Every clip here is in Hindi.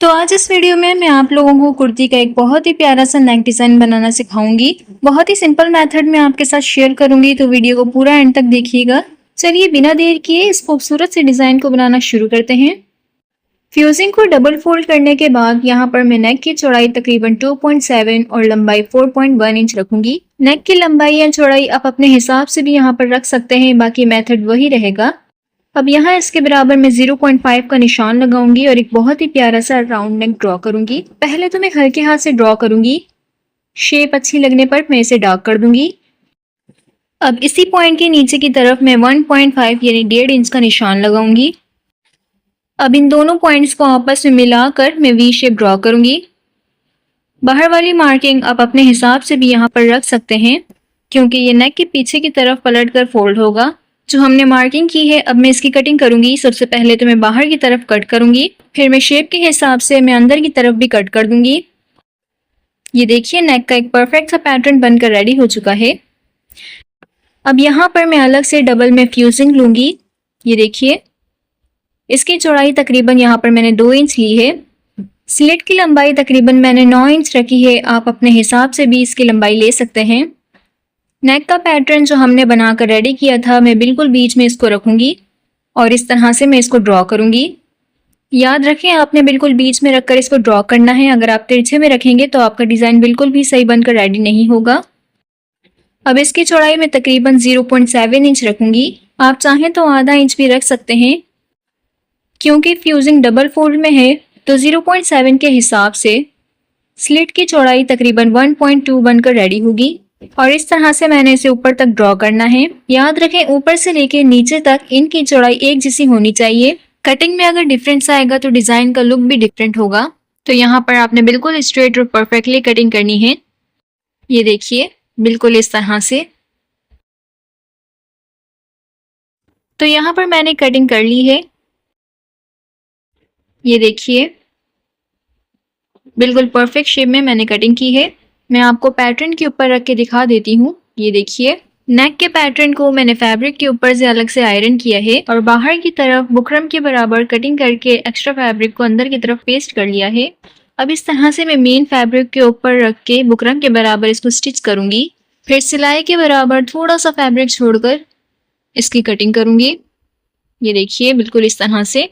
तो आज इस वीडियो में मैं आप लोगों को कुर्ती का एक बहुत ही प्यारा सा नेक डिज़ाइन बनाना सिखाऊंगी। बहुत ही सिंपल मेथड में आपके साथ शेयर करूंगी, तो वीडियो को पूरा एंड तक देखिएगा। चलिए बिना देर किए इस खूबसूरत से डिज़ाइन को बनाना शुरू करते हैं। फ्यूजिंग को डबल फोल्ड करने के बाद यहाँ पर मैं नेक की चौड़ाई तकरीबन 2.7 और लंबाई 4.1 इंच रखूंगी। नेक की लंबाई या चौड़ाई आप अपने हिसाब से भी यहाँ पर रख सकते हैं, बाकी मेथड वही रहेगा। अब यहाँ इसके बराबर मैं 0.5 का निशान लगाऊंगी और एक बहुत ही प्यारा सा राउंड नेक ड्रॉ करूंगी। पहले तो मैं हल्के हाथ से ड्रॉ करूंगी, शेप अच्छी लगने पर मैं इसे डार्क कर दूंगी। अब इसी पॉइंट के नीचे की तरफ मैं 1.5 यानी 1.5 इंच का निशान लगाऊंगी। अब इन दोनों पॉइंट्स को आपस में मिलाकर मैं वी शेप ड्रॉ करूंगी। बाहर वाली मार्किंग आप अपने हिसाब से भी यहाँ पर रख सकते हैं, क्योंकि ये नेक के पीछे की तरफ पलट कर फोल्ड होगा। जो हमने मार्किंग की है, अब मैं इसकी कटिंग करूंगी। सबसे पहले तो मैं बाहर की तरफ कट करूंगी, फिर मैं शेप के हिसाब से मैं अंदर की तरफ भी कट कर दूंगी। ये देखिए नेक का एक परफेक्ट सा पैटर्न बनकर रेडी हो चुका है। अब यहाँ पर मैं अलग से डबल में फ्यूजिंग लूंगी। ये देखिए इसकी चौड़ाई तकरीबन यहाँ पर मैंने 2 इंच ली है। स्लिट की लंबाई तकरीबन मैंने 9 इंच रखी है। आप अपने हिसाब से भी इसकी लंबाई ले सकते हैं। नेक का पैटर्न जो हमने बनाकर रेडी किया था, मैं बिल्कुल बीच में इसको रखूंगी और इस तरह से मैं इसको ड्रॉ करूंगी। याद रखें आपने बिल्कुल बीच में रखकर इसको ड्रॉ करना है। अगर आप तिरछे में रखेंगे तो आपका डिजाइन बिल्कुल भी सही बनकर रेडी नहीं होगा। अब इसकी चौड़ाई मैं तकरीबन 0.7 इंच रखूंगी। आप चाहें तो आधा इंच भी रख सकते हैं। क्योंकि फ्यूजिंग डबल फोल्ड में है तो 0.7 के हिसाब से स्लिट की चौड़ाई तकरीबन 1.2 बनकर रेडी होगी। और इस तरह से मैंने इसे ऊपर तक ड्रॉ करना है। याद रखें ऊपर से लेकर नीचे तक इनकी चौड़ाई एक जैसी होनी चाहिए। कटिंग में अगर डिफरेंस आएगा तो डिजाइन का लुक भी डिफरेंट होगा। तो यहाँ पर आपने बिल्कुल स्ट्रेट और परफेक्टली कटिंग करनी है। ये देखिए बिल्कुल इस तरह से। तो यहाँ पर मैंने कटिंग कर ली है। ये देखिए बिल्कुल परफेक्ट शेप में मैंने कटिंग की है। मैं आपको पैटर्न के ऊपर रख के दिखा देती हूँ। ये देखिए नेक के पैटर्न को मैंने फैब्रिक के ऊपर से अलग से आयरन किया है और बाहर की तरफ बुकरम के बराबर कटिंग करके एक्स्ट्रा फैब्रिक को अंदर की तरफ पेस्ट कर लिया है। अब इस तरह से मैं मेन फैब्रिक के ऊपर रख के बुकरम के बराबर इसको स्टिच करूंगी। फिर सिलाई के बराबर थोड़ा सा फैब्रिक छोड़कर इसकी कटिंग करूंगी। ये देखिए बिल्कुल इस तरह से।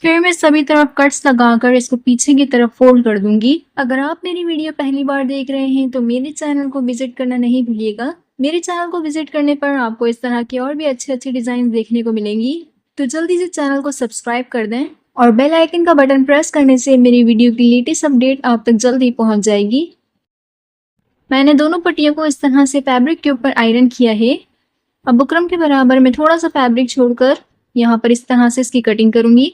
फिर मैं सभी तरफ कट्स लगाकर इसको पीछे की तरफ फोल्ड कर दूंगी। अगर आप मेरी वीडियो पहली बार देख रहे हैं तो मेरे चैनल को विजिट करना नहीं भूलिएगा। मेरे चैनल को विजिट करने पर आपको इस तरह के और भी अच्छे अच्छे डिजाइन देखने को मिलेंगी। तो जल्दी से चैनल को सब्सक्राइब कर दें और बेल आइकन का बटन प्रेस करने से मेरी वीडियो की लेटेस्ट अपडेट आप तक जल्दी पहुंच जाएगी। मैंने दोनों पट्टियों को इस तरह से फैब्रिक के ऊपर आयरन किया है। अब बुकरम के बराबर मैं थोड़ा सा फैब्रिक छोड़कर यहाँ पर इस तरह से इसकी कटिंग करूंगी।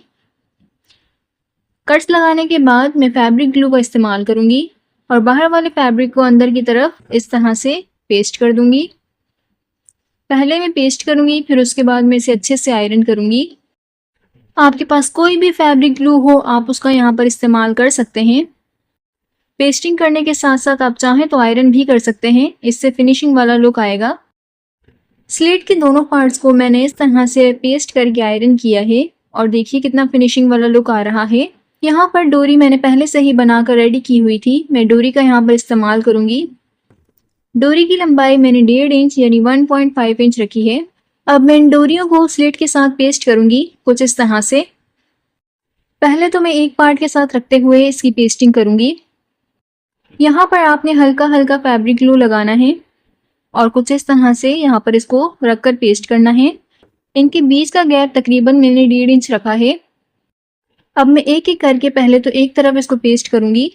कट्स लगाने के बाद मैं फैब्रिक ग्लू का इस्तेमाल करूंगी और बाहर वाले फैब्रिक को अंदर की तरफ इस तरह से पेस्ट कर दूंगी। पहले मैं पेस्ट करूंगी, फिर उसके बाद मैं इसे अच्छे से आयरन करूंगी। आपके पास कोई भी फैब्रिक ग्लू हो आप उसका यहाँ पर इस्तेमाल कर सकते हैं। पेस्टिंग करने के साथ साथ आप चाहें तो आयरन भी कर सकते हैं, इससे फिनिशिंग वाला लुक आएगा। स्लीट के दोनों पार्ट्स को मैंने इस तरह से पेस्ट करके आयरन किया है और देखिए कितना फिनिशिंग वाला लुक आ रहा है। यहाँ पर डोरी मैंने पहले से ही बनाकर रेडी की हुई थी। मैं डोरी का यहाँ पर इस्तेमाल करूंगी। डोरी की लंबाई मैंने 1.5 इंच यानी 1.5 इंच रखी है। अब मैं इन डोरियों को स्लिट के साथ पेस्ट करूंगी कुछ इस तरह से। पहले तो मैं एक पार्ट के साथ रखते हुए इसकी पेस्टिंग करूंगी। यहाँ पर आपने हल्का हल्का फैब्रिक ग्लू लगाना है और कुछ इस तरह से यहाँ पर इसको रखकर पेस्ट करना है। इनके बीच का गैप तकरीबन मैंने 1.5 इंच रखा है। अब मैं एक एक करके पहले तो एक तरफ इसको पेस्ट करूंगी।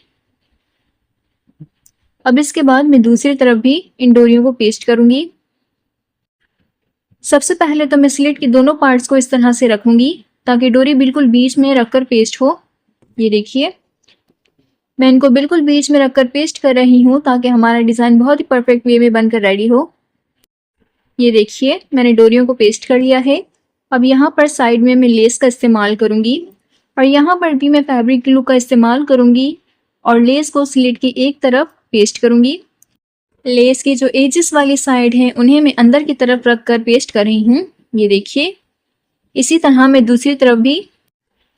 अब इसके बाद मैं दूसरी तरफ भी इन डोरियों को पेस्ट करूंगी। सबसे पहले तो मैं स्लिट के दोनों पार्ट्स को इस तरह से रखूंगी ताकि डोरी बिल्कुल बीच में रखकर पेस्ट हो। ये देखिए मैं इनको बिल्कुल बीच में रखकर पेस्ट कर रही हूँ ताकि हमारा डिजाइन बहुत ही परफेक्ट वे में बनकर रेडी हो। ये देखिए मैंने डोरियों को पेस्ट कर लिया है। अब यहाँ पर साइड में मैं लेस का इस्तेमाल करूंगी और यहाँ पर भी मैं फैब्रिक ग्लू का इस्तेमाल करूंगी और लेस को स्लिट की एक तरफ पेस्ट करूंगी। लेस की जो एजेस वाली साइड है उन्हें मैं अंदर की तरफ रखकर पेस्ट कर रही हूँ। ये देखिए इसी तरह मैं दूसरी तरफ भी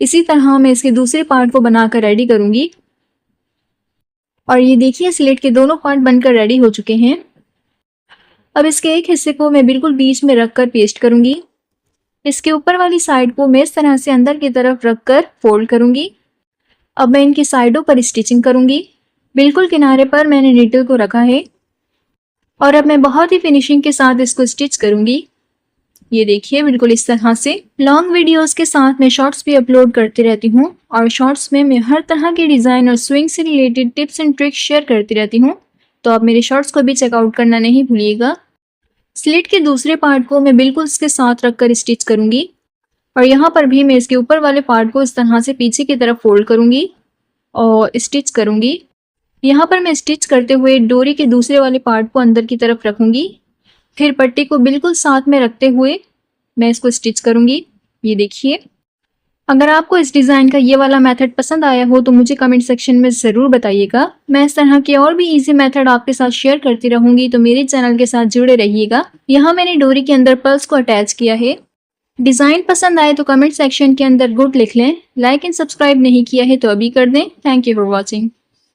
इसी तरह मैं इसके दूसरे पार्ट को बनाकर रेडी करूंगी। और ये देखिए स्लेट के दोनों पार्ट बनकर रेडी हो चुके हैं। अब इसके एक हिस्से को मैं बिल्कुल बीच में रखकर पेस्ट करूंगी। इसके ऊपर वाली साइड को मैं इस तरह से अंदर की तरफ रखकर फोल्ड करूंगी। अब मैं इनकी साइडों पर स्टिचिंग करूंगी। बिल्कुल किनारे पर मैंने नीडल को रखा है और अब मैं बहुत ही फिनिशिंग के साथ इसको स्टिच करूंगी। ये देखिए बिल्कुल इस तरह से। लॉन्ग वीडियोस के साथ मैं शॉर्ट्स भी अपलोड करती रहती हूँ और शॉर्ट्स में मैं हर तरह के डिज़ाइन और स्विंग से related tips and tricks share करती रहती हूँ, तो आप मेरे शॉर्ट्स को भी चेकआउट करना नहीं भूलिएगा। स्लिट के दूसरे पार्ट को मैं बिल्कुल इसके साथ रखकर स्टिच करूंगी और यहाँ पर भी मैं इसके ऊपर वाले पार्ट को इस तरह से पीछे की तरफ फोल्ड करूंगी और स्टिच करूंगी। यहाँ पर मैं स्टिच करते हुए डोरी के दूसरे वाले पार्ट को अंदर की तरफ रखूंगी, फिर पट्टी को बिल्कुल साथ में रखते हुए मैं इसको स्टिच करूंगी। ये देखिए। अगर आपको इस डिज़ाइन का ये वाला मेथड पसंद आया हो तो मुझे कमेंट सेक्शन में ज़रूर बताइएगा। मैं इस तरह के और भी इजी मेथड आपके साथ शेयर करती रहूंगी, तो मेरे चैनल के साथ जुड़े रहिएगा। यहाँ मैंने डोरी के अंदर पर्ल्स को अटैच किया है। डिज़ाइन पसंद आए तो कमेंट सेक्शन के अंदर गुड लिख लें। लाइक एंड सब्सक्राइब नहीं किया है तो अभी कर दें। Thank you for watching.